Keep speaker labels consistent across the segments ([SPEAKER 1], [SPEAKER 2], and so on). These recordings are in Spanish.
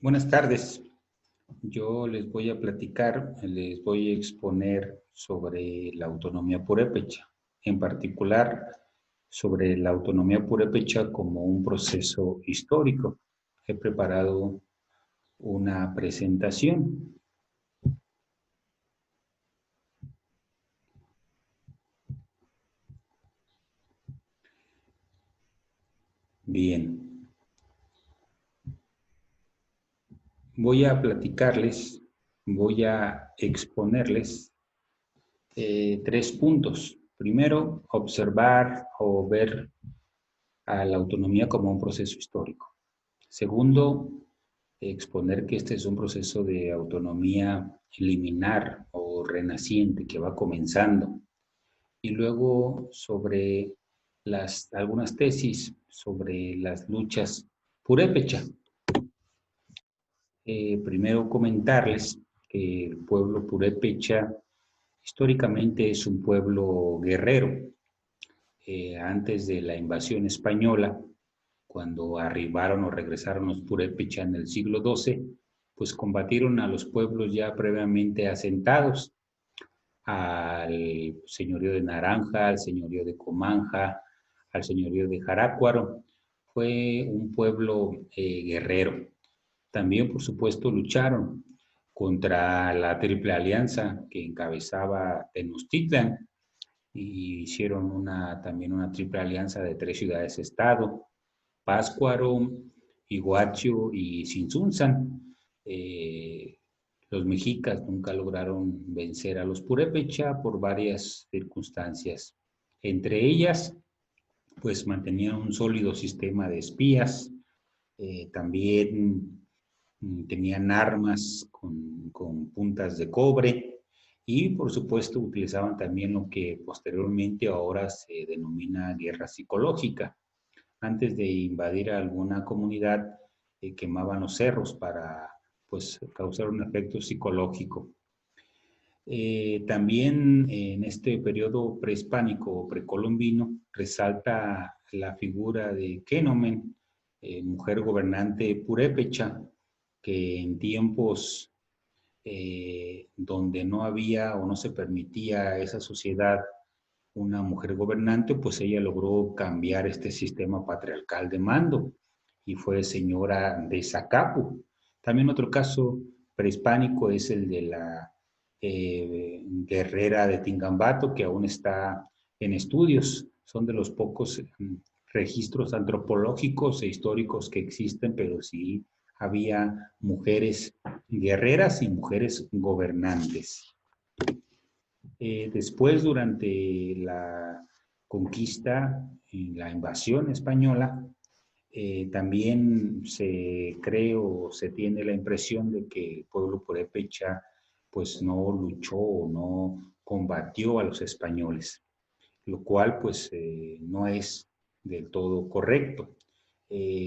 [SPEAKER 1] Buenas tardes. Yo les voy a platicar, les voy a exponer sobre la autonomía purépecha, en particular sobre la autonomía purépecha como un proceso histórico. He preparado una presentación. Bien, voy a platicarles, voy a exponerles tres puntos. Primero, observar o ver a la autonomía como un proceso histórico. Segundo, exponer que este es un proceso de autonomía liminar o renaciente que va comenzando. Y luego sobre algunas tesis sobre las luchas purépecha. Primero comentarles que el pueblo purépecha históricamente es un pueblo guerrero. Antes de la invasión española, cuando arribaron o regresaron los purépecha en el siglo XII, pues combatieron a los pueblos ya previamente asentados, al señorío de Naranja, al señorío de Comanja, al señorío de Jarácuaro. Fue un pueblo guerrero. También, por supuesto, lucharon contra la Triple Alianza que encabezaba Tenochtitlan y hicieron también una triple alianza de 3 ciudades-estado, Pátzcuaro, Iguacho y Tzintzuntzan. Los mexicas nunca lograron vencer a los purépecha por varias circunstancias. Entre ellas, pues mantenían un sólido sistema de espías, también tenían armas con puntas de cobre y por supuesto utilizaban también lo que posteriormente ahora se denomina guerra psicológica. Antes de invadir a alguna comunidad, quemaban los cerros para pues causar un efecto psicológico. También en este periodo prehispánico o precolombino resalta la figura de Kenomen, mujer gobernante purépecha, que en tiempos donde no había o no se permitía a esa sociedad una mujer gobernante, pues ella logró cambiar este sistema patriarcal de mando y fue señora de Zacapu. También otro caso prehispánico es el de la guerrera de Tingambato, que aún está en estudios. Son de los pocos registros antropológicos e históricos que existen, pero sí había mujeres guerreras y mujeres gobernantes. Después, durante la conquista y la invasión española, también se cree o se tiene la impresión de que el pueblo purépecha pues no luchó o no combatió a los españoles, lo cual pues no es del todo correcto.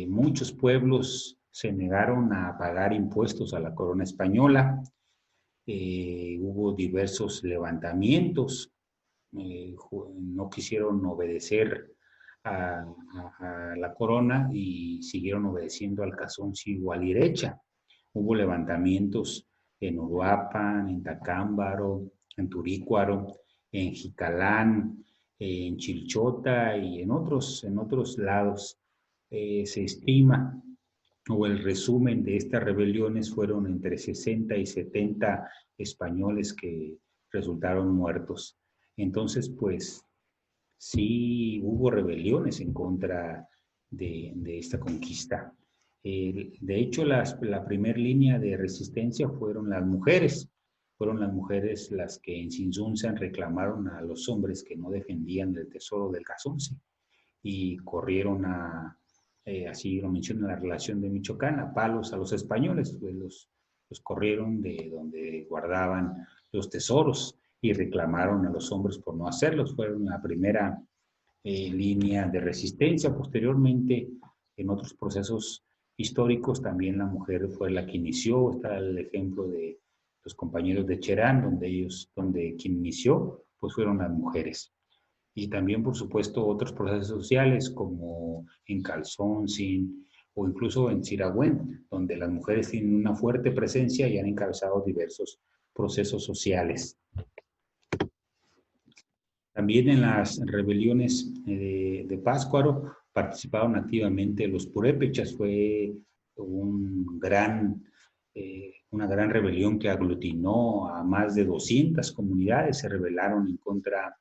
[SPEAKER 1] Muchos pueblos se negaron a pagar impuestos a la corona española, hubo diversos levantamientos, no quisieron obedecer a la corona y siguieron obedeciendo al Cazonci o al Irecha. Hubo levantamientos en Uruapan, en Tacámbaro, en Turícuaro, en Jicalán, en Chilchota y en otros lados. Se estima o el resumen de estas rebeliones fueron entre 60 y 70 españoles que resultaron muertos. Entonces, pues sí hubo rebeliones en contra de esta conquista. De hecho, la primera línea de resistencia fueron las mujeres las que en Tzintzuntzan reclamaron a los hombres que no defendían el tesoro del Cazonce y corrieron así lo menciona la relación de Michoacán, a palos a los españoles, pues los corrieron de donde guardaban los tesoros y reclamaron a los hombres por no hacerlos. Fueron la primera línea de resistencia. Posteriormente, en otros procesos históricos, también la mujer fue la que inició. Está el ejemplo de los compañeros de Cherán, donde quien inició, pues fueron las mujeres. Y también, por supuesto, otros procesos sociales como en Calzoncin o incluso en Sirahuén, donde las mujeres tienen una fuerte presencia y han encabezado diversos procesos sociales. También en las rebeliones de Pátzcuaro participaron activamente los purépechas. Fue una gran rebelión que aglutinó a más de 200 comunidades. Se rebelaron en contra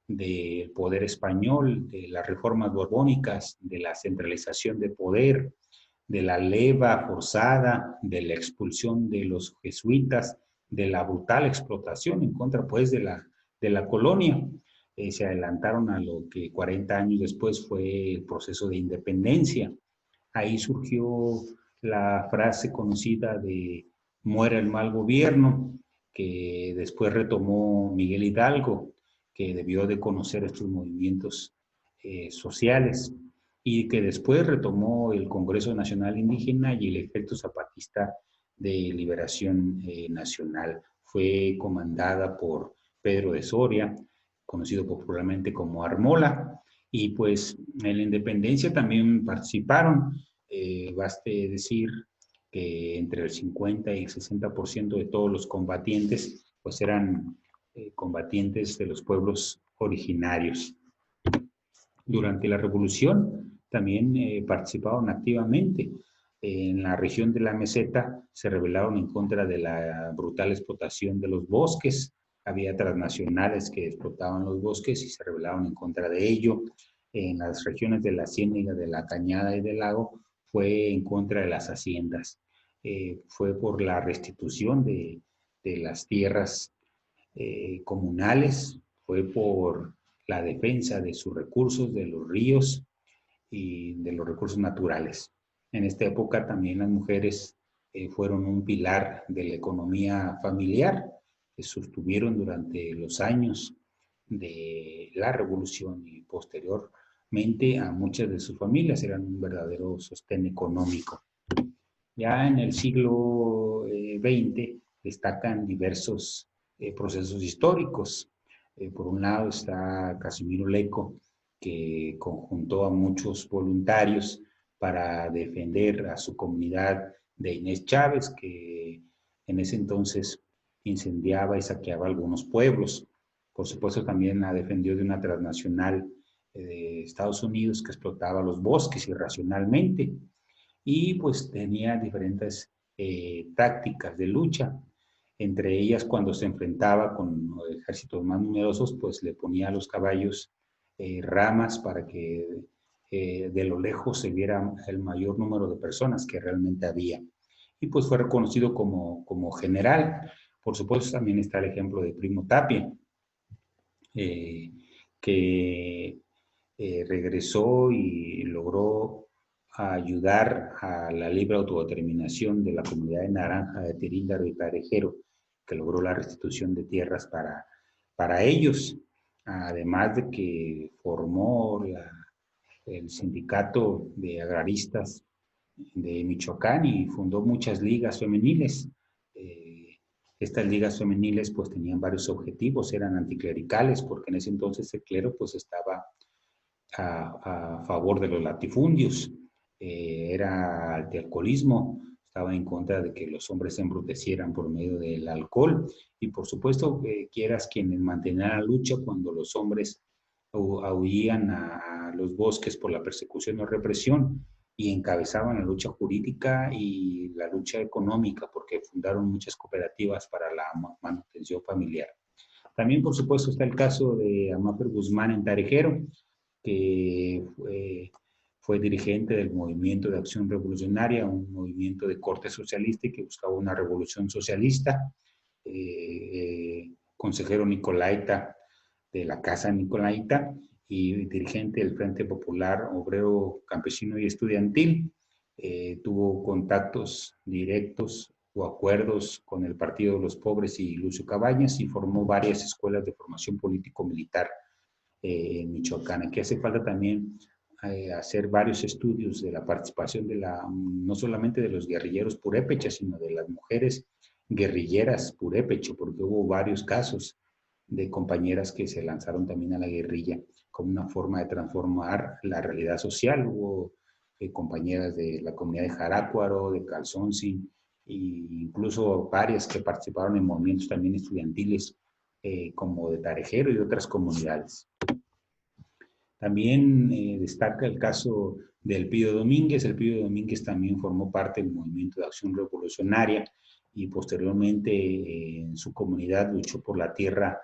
[SPEAKER 1] del poder español, de las reformas borbónicas, de la centralización de poder, de la leva forzada, de la expulsión de los jesuitas, de la brutal explotación en contra, pues, de la colonia. Se adelantaron a lo que 40 años después fue el proceso de independencia. Ahí surgió la frase conocida de muera el mal gobierno, que después retomó Miguel Hidalgo, que debió de conocer estos movimientos sociales y que después retomó el Congreso Nacional Indígena y el Ejército Zapatista de Liberación Nacional. Fue comandada por Pedro de Soria, conocido popularmente como Armola, y pues en la independencia también participaron. Baste decir que entre el 50 y el 60% de todos los combatientes pues eran combatientes de los pueblos originarios. Durante la revolución también participaron activamente. En la región de la meseta se rebelaron en contra de la brutal explotación de los bosques. Había transnacionales que explotaban los bosques y se rebelaron en contra de ello. En las regiones de la Ciénega, de la Cañada y del Lago fue en contra de las haciendas. Fue por la restitución de las tierras comunales, fue por la defensa de sus recursos, de los ríos y de los recursos naturales. En esta época también las mujeres fueron un pilar de la economía familiar que sostuvieron durante los años de la revolución y posteriormente a muchas de sus familias, eran un verdadero sostén económico. Ya en el siglo XX destacan diversos procesos históricos. Por un lado está Casimiro Leco, que conjuntó a muchos voluntarios para defender a su comunidad de Inés Chávez, que en ese entonces incendiaba y saqueaba algunos pueblos. Por supuesto, también la defendió de una transnacional de Estados Unidos que explotaba los bosques irracionalmente y pues tenía diferentes tácticas de lucha. Entre ellas, cuando se enfrentaba con ejércitos más numerosos, pues le ponía a los caballos ramas para que de lo lejos se viera el mayor número de personas que realmente había. Y pues fue reconocido como general. Por supuesto, también está el ejemplo de Primo Tapia, que regresó y logró ayudar a la libre autodeterminación de la comunidad de Naranja, de Tiríndaro y Parejero, que logró la restitución de tierras para ellos, además de que formó el sindicato de agraristas de Michoacán y fundó muchas ligas femeniles. Estas ligas femeniles pues tenían varios objetivos, eran anticlericales, porque en ese entonces el clero pues estaba a favor de los latifundios, era antialcoholismo, estaba en contra de que los hombres se embrutecieran por medio del alcohol y por supuesto quieras quienes mantenían la lucha cuando los hombres huían a los bosques por la persecución o represión y encabezaban la lucha jurídica y la lucha económica porque fundaron muchas cooperativas para la manutención familiar. También, por supuesto, está el caso de Amáfer Guzmán en Tarejero, que fue dirigente del Movimiento de Acción Revolucionaria, un movimiento de corte socialista y que buscaba una revolución socialista. Consejero nicolaita de la Casa Nicolaita y dirigente del Frente Popular Obrero Campesino y Estudiantil. Tuvo contactos directos o acuerdos con el Partido de los Pobres y Lucio Cabañas y formó varias escuelas de formación político-militar en Michoacán. Aquí hace falta también hacer varios estudios de la participación no solamente de los guerrilleros purépechas, sino de las mujeres guerrilleras purépecho, porque hubo varios casos de compañeras que se lanzaron también a la guerrilla como una forma de transformar la realidad social. Hubo compañeras de la comunidad de Jarácuaro, de Calzonsi, e incluso varias que participaron en movimientos también estudiantiles, como de Tarejero y otras comunidades. También destaca el caso del Pío Domínguez. El Pío Domínguez también formó parte del movimiento de acción revolucionaria y posteriormente en su comunidad luchó por la tierra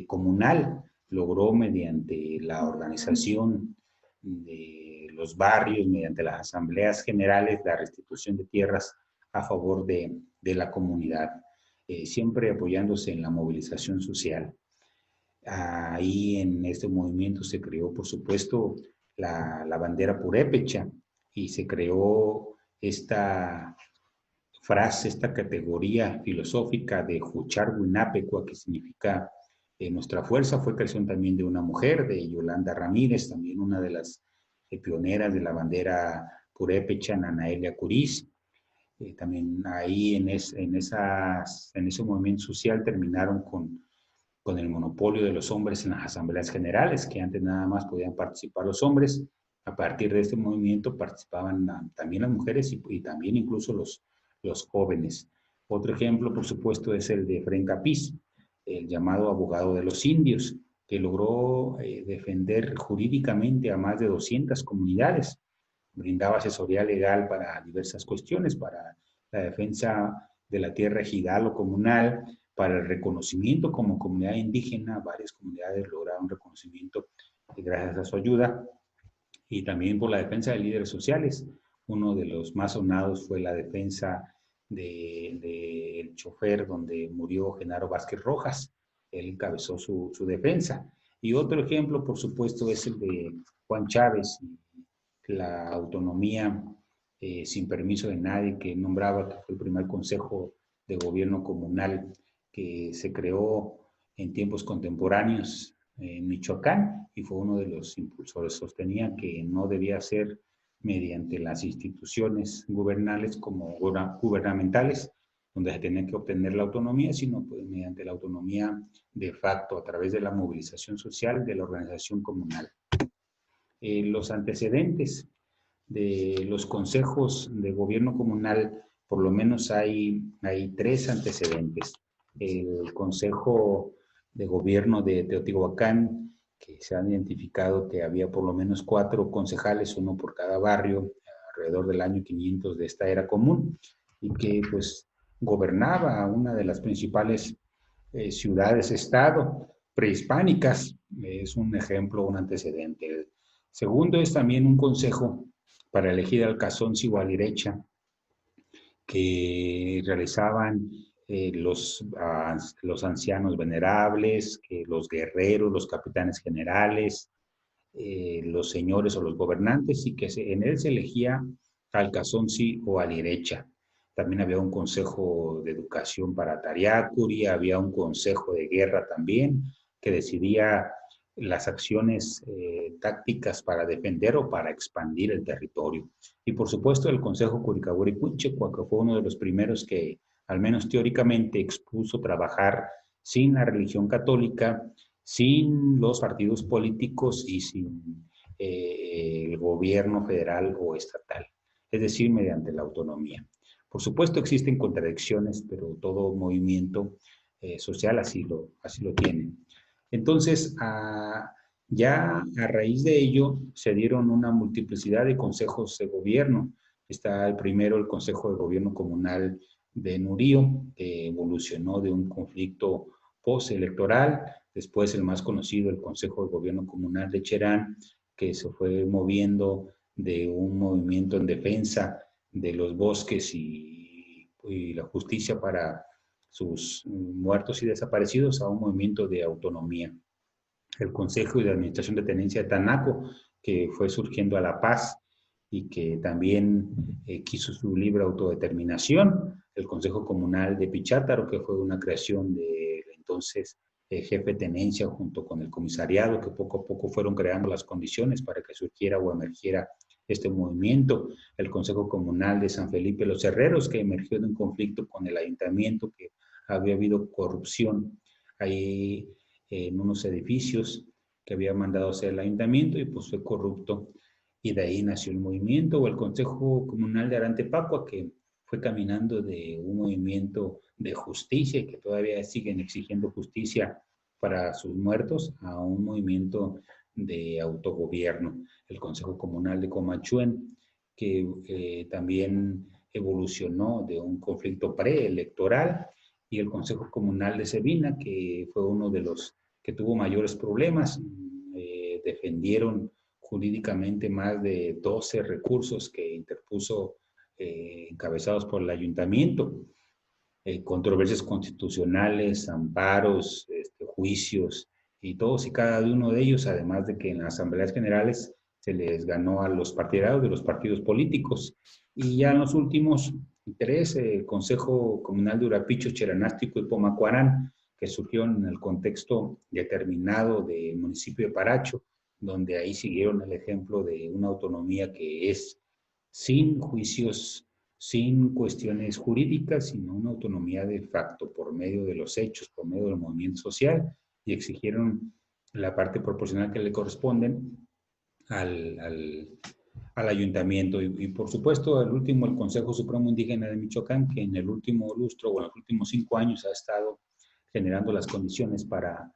[SPEAKER 1] comunal. Logró mediante la organización de los barrios, mediante las asambleas generales, la restitución de tierras a favor de la comunidad, siempre apoyándose en la movilización social. Ahí en este movimiento se creó, por supuesto, la bandera purépecha y se creó esta frase, esta categoría filosófica de Juchar Huinapecua, que significa nuestra fuerza. Fue creación también de una mujer, de Yolanda Ramírez, también una de las pioneras de la bandera purépecha, Nanaelia Curiz. También ahí en ese movimiento social terminaron con el monopolio de los hombres en las asambleas generales, que antes nada más podían participar los hombres. A partir de este movimiento participaban también las mujeres y también incluso los jóvenes. Otro ejemplo, por supuesto, es el de Efrén Capiz, el llamado abogado de los indios, que logró defender jurídicamente a más de 200 comunidades. Brindaba asesoría legal para diversas cuestiones, para la defensa de la tierra ejidal o comunal, para el reconocimiento como comunidad indígena. Varias comunidades lograron reconocimiento gracias a su ayuda, y también por la defensa de líderes sociales. Uno de los más sonados fue la defensa del chofer donde murió Genaro Vázquez Rojas. Él encabezó su defensa. Y otro ejemplo, por supuesto, es el de Juan Chávez, la autonomía sin permiso de nadie que nombraba, que fue el primer consejo de gobierno comunal que se creó en tiempos contemporáneos en Michoacán, y fue uno de los impulsores. Sostenía que no debía ser mediante las instituciones gubernamentales, donde se tenía que obtener la autonomía, sino pues mediante la autonomía de facto, a través de la movilización social de la organización comunal. Los antecedentes de los consejos de gobierno comunal, por lo menos hay 3 antecedentes. El Consejo de Gobierno de Teotihuacán, que se han identificado que había por lo menos 4 concejales, uno por cada barrio, alrededor del año 500 de esta era común, y que pues gobernaba una de las principales ciudades-estado prehispánicas. Es un ejemplo, un antecedente. El segundo es también un consejo para elegir al Calzonsi o Alirecha, que realizaban los ancianos venerables, los guerreros, los capitanes generales, los señores o los gobernantes, y que en él se elegía al Calzonsi o Alirecha. También había un consejo de educación para Tariacuri, había un consejo de guerra también, que decidía las acciones tácticas para defender o para expandir el territorio. Y por supuesto el Consejo Curicahuari-Cunchecua, que fue uno de los primeros que, al menos teóricamente, expuso trabajar sin la religión católica, sin los partidos políticos y sin el gobierno federal o estatal, es decir, mediante la autonomía. Por supuesto existen contradicciones, pero todo movimiento social así lo tiene. Entonces, ya a raíz de ello se dieron una multiplicidad de consejos de gobierno. Está el primero, el Consejo de Gobierno Comunal de Nurío, que evolucionó de un conflicto postelectoral. Después el más conocido, el Consejo de Gobierno Comunal de Cherán, que se fue moviendo de un movimiento en defensa de los bosques y la justicia para sus muertos y desaparecidos a un movimiento de autonomía. El Consejo de Administración de Tenencia de Tanaco, que fue surgiendo a la paz y que también quiso su libre autodeterminación. El Consejo Comunal de Pichátaro, que fue una creación de entonces jefe de tenencia junto con el comisariado, que poco a poco fueron creando las condiciones para que surgiera o emergiera este movimiento. El Consejo Comunal de San Felipe Los Herreros, que emergió de un conflicto con el ayuntamiento, que había habido corrupción ahí en unos edificios que había mandado hacer el ayuntamiento y pues fue corrupto y de ahí nació el movimiento, o el Consejo Comunal de Arantepacua, que fue caminando de un movimiento de justicia y que todavía siguen exigiendo justicia para sus muertos, a un movimiento de autogobierno, el Consejo Comunal de Comachuen, que también evolucionó de un conflicto preelectoral, y el Consejo Comunal de Sebina, que fue uno de los que tuvo mayores problemas. Defendieron jurídicamente más de 12 recursos que interpuso encabezados por el ayuntamiento, controversias constitucionales, amparos, juicios, y todos y cada uno de ellos, además de que en las asambleas generales se les ganó a los partidarios de los partidos políticos. Y ya en los últimos tres, el Consejo Comunal de Urapicho, Cheranástico y Pomacuarán, que surgió en el contexto determinado del municipio de Paracho, donde ahí siguieron el ejemplo de una autonomía que es sin juicios, sin cuestiones jurídicas, sino una autonomía de facto por medio de los hechos, por medio del movimiento social, y exigieron la parte proporcional que le corresponden al ayuntamiento. Y por supuesto, el último, el Consejo Supremo Indígena de Michoacán, que en el último lustro o en los últimos 5 años ha estado generando las condiciones para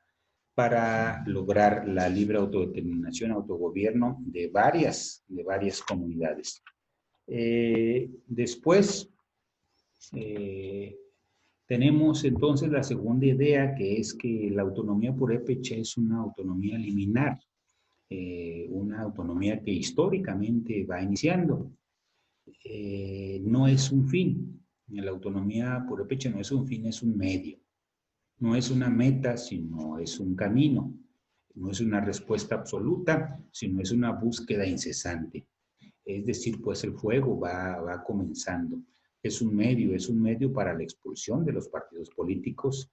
[SPEAKER 1] lograr la libre autodeterminación, autogobierno de varias comunidades. Después, tenemos entonces la segunda idea, que es que la autonomía purépecha es una autonomía liminar, una autonomía que históricamente va iniciando. No es un fin. La autonomía purépecha no es un fin, es un medio. No es una meta, sino es un camino. No es una respuesta absoluta, sino es una búsqueda incesante. Es decir, pues el fuego va comenzando. Es un medio para la expulsión de los partidos políticos,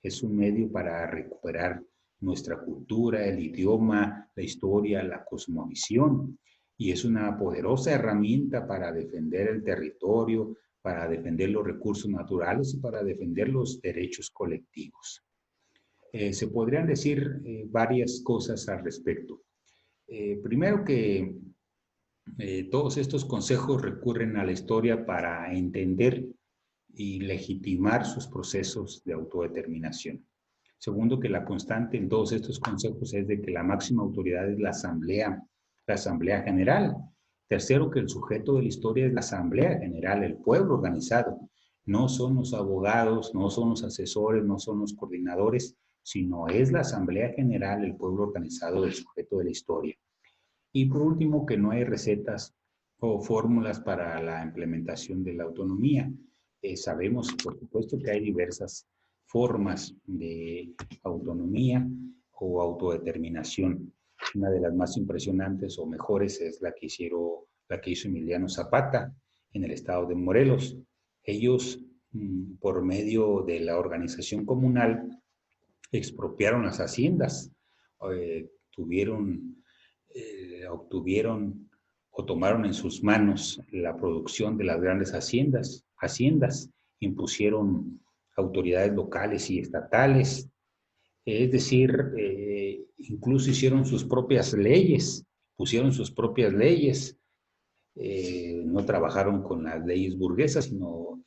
[SPEAKER 1] es un medio para recuperar nuestra cultura, el idioma, la historia, la cosmovisión, y es una poderosa herramienta para defender el territorio, para defender los recursos naturales y para defender los derechos colectivos. Se podrían decir varias cosas al respecto. Primero que todos estos consejos recurren a la historia para entender y legitimar sus procesos de autodeterminación. Segundo, que la constante en todos estos consejos es de que la máxima autoridad es la Asamblea General. Tercero, que el sujeto de la historia es la Asamblea General, el pueblo organizado. No son los abogados, no son los asesores, no son los coordinadores, sino es la Asamblea General, el pueblo organizado del sujeto de la historia. Y por último, que no hay recetas o fórmulas para la implementación de la autonomía. Sabemos, por supuesto, que hay diversas formas de autonomía o autodeterminación. Una de las más impresionantes o mejores es la que hizo Emiliano Zapata en el estado de Morelos. Ellos, por medio de la organización comunal, expropiaron las haciendas, obtuvieron o tomaron en sus manos la producción de las grandes haciendas, impusieron autoridades locales y estatales, es decir, incluso hicieron sus propias leyes, pusieron sus propias leyes, no trabajaron con las leyes burguesas, sino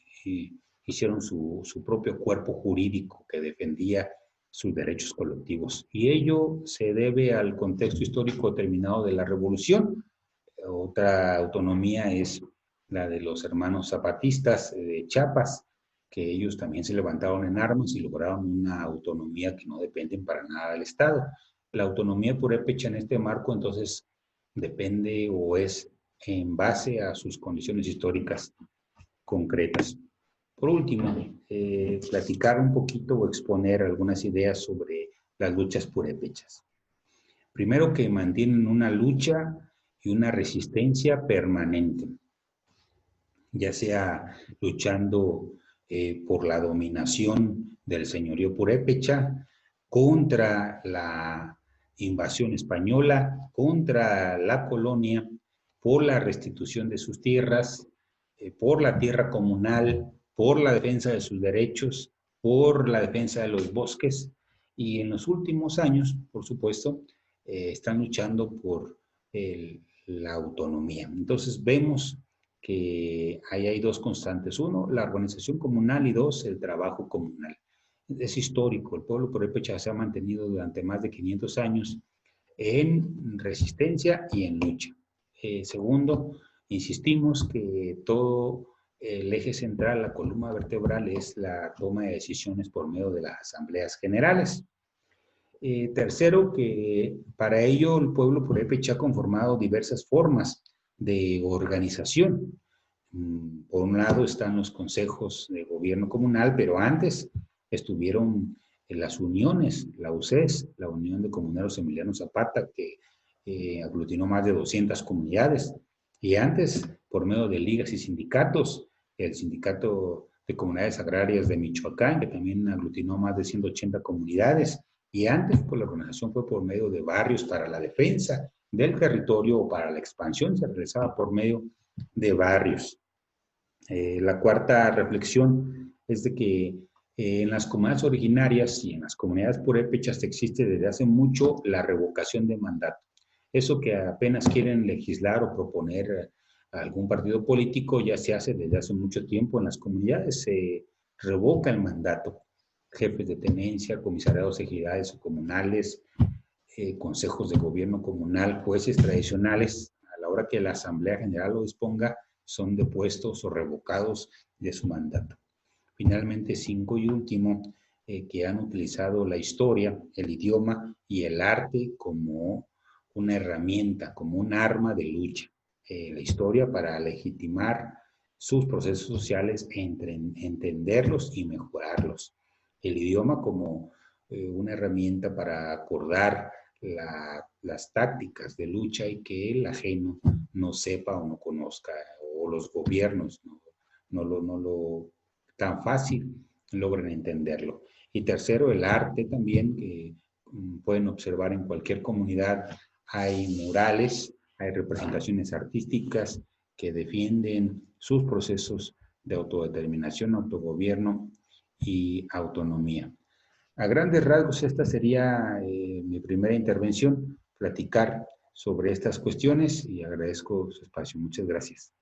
[SPEAKER 1] hicieron su propio cuerpo jurídico que defendía sus derechos colectivos. Y ello se debe al contexto histórico determinado de la Revolución. Otra autonomía es la de los hermanos zapatistas de Chiapas, que ellos también se levantaron en armas y lograron una autonomía que no depende para nada del Estado. La autonomía purépecha en este marco, entonces, depende o es en base a sus condiciones históricas concretas. Por último, platicar un poquito o exponer algunas ideas sobre las luchas purépechas. Primero, que mantienen una lucha y una resistencia permanente, ya sea luchando por la dominación del señorío purépecha, contra la invasión española, contra la colonia, por la restitución de sus tierras, por la tierra comunal, por la defensa de sus derechos, por la defensa de los bosques, y en los últimos años, por supuesto, están luchando por la autonomía. Entonces vemos que ahí hay dos constantes. Uno, la organización comunal y dos, el trabajo comunal. Es histórico, el pueblo purépecha se ha mantenido durante más de 500 años en resistencia y en lucha. Segundo, insistimos que todo el eje central, la columna vertebral, es la toma de decisiones por medio de las asambleas generales. Tercero, que para ello el pueblo purépecha ha conformado diversas formas de organización. Por un lado están los consejos de gobierno comunal, pero antes estuvieron las uniones, la UCES, la Unión de Comuneros Emiliano Zapata, que aglutinó más de 200 comunidades. Y antes, por medio de ligas y sindicatos, el Sindicato de Comunidades Agrarias de Michoacán, que también aglutinó más de 180 comunidades. Y antes, pues la organización fue por medio de barrios para la defensa del territorio o para la expansión, se realizaba por medio de barrios. La cuarta reflexión es de que en las comunidades originarias y en las comunidades purépechas existe desde hace mucho la revocación de mandato. Eso que apenas quieren legislar o proponer a algún partido político ya se hace desde hace mucho tiempo en las comunidades, se revoca el mandato. Jefes de tenencia, comisariados ejidales o comunales, consejos de gobierno comunal, jueces tradicionales, a la hora que la Asamblea General lo disponga, son depuestos o revocados de su mandato. Finalmente, cinco y último, que han utilizado la historia, el idioma y el arte como una herramienta, como un arma de lucha. La historia para legitimar sus procesos sociales, entenderlos y mejorarlos. El idioma como una herramienta para acordar las tácticas de lucha y que el ajeno no sepa o no conozca, o los gobiernos no lo tan fácil logren entenderlo. Y tercero, el arte también, que pueden observar en cualquier comunidad. Hay murales, hay representaciones artísticas que defienden sus procesos de autodeterminación, autogobierno y autonomía. A grandes rasgos, esta sería mi primera intervención, platicar sobre estas cuestiones y agradezco su espacio. Muchas gracias.